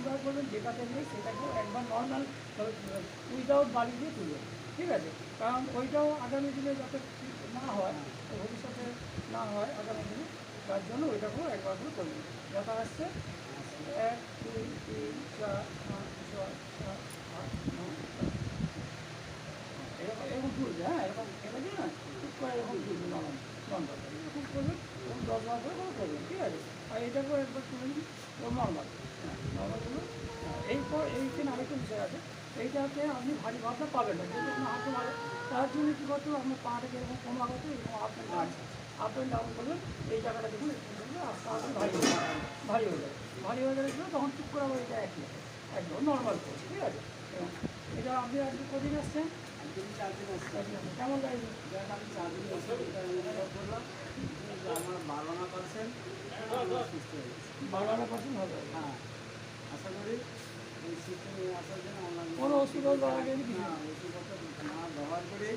3বার করবেন, যেটাতে নেই সেটাকেও একবার নর্মাল উইদাউট বালি দিয়ে তুলবেন, ঠিক আছে? কারণ ওইটাও আগামী দিনে যাতে না হয়, ভবিষ্যতে না হয় আগামী দিনে, তার জন্য ওইটাকেও একবার করে করবেন। যথা আসছে 1 2 3 4 5 6 7 8 9 এরকম এরকম তুলবে। হ্যাঁ, এরকম এটাকে না ঠিক করে এরকম তুলবে, নর্মাল এরকম করবেন এবং 10বার করে করবেন, ঠিক আছে? আর এটাকেও একবার তুলে নিন নর্মাল। হ্যাঁ, নর্মাল হলো। এরপর এইখানে আরেকটা বিষয় আছে, এইটাতে আপনি ভারী ভাবটা পাবেন না, যেহেতু আপনার হাতে ভালো। তার জন্য কী করতে হবে, আপনার পাটাকে এরকম ক্রমাগত এরকম আপ অ্যান্ড ডাউন করবেন। এই জায়গাটা দেখুন একটু আস্তে আস্তে ভারী হয়ে যাবে। ভারী হয়ে গেলে তখন ঠিক করে আবার এটা একদম নর্মাল করবে, ঠিক আছে? এবং এটা আপনি আজকে কদিন আসছেন? কেমন লাগবে? আমি 4 দিন বসে করলাম, আমার 12% সুস্থ হয়ে গেছে। 12% হবে। হ্যাঁ, আশা করি এই সিস্টেমে আসার জন্য আমরা কোনো ওষুধও দেওয়া গেলে কিছু না, ওষুধপত্র না ব্যবহার করে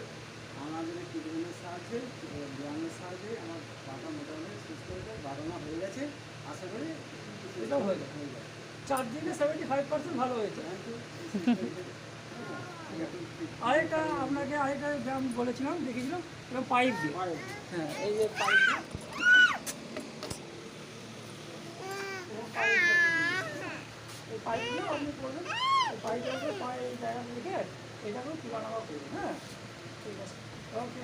আমাদের ট্রিটমেন্টের সাহায্যে, ব্যায়ামের সাহায্যে আমার পাটা মোটামুটি সুস্থ হয়েছে, বাড়ানো হয়ে গেছে। আশা করি এটাও হয়ে যাবে। 4 দিনে 75% ভালো হয়েছে। আরেকটা আপনাকে আরেকটা ব্যায়াম বলেছিলাম, দেখেছিলাম, এরকম পাইপ দিয়ে। হ্যাঁ, এই যে পাইপ দিয়ে, এই পাইপ দিয়ে আপনি করবেন। এই পাইপের পায়ে এই জায়গাটা রেখে এটাকেও তুলানামা করবেন। হ্যাঁ, ঠিক আছে, ওকে।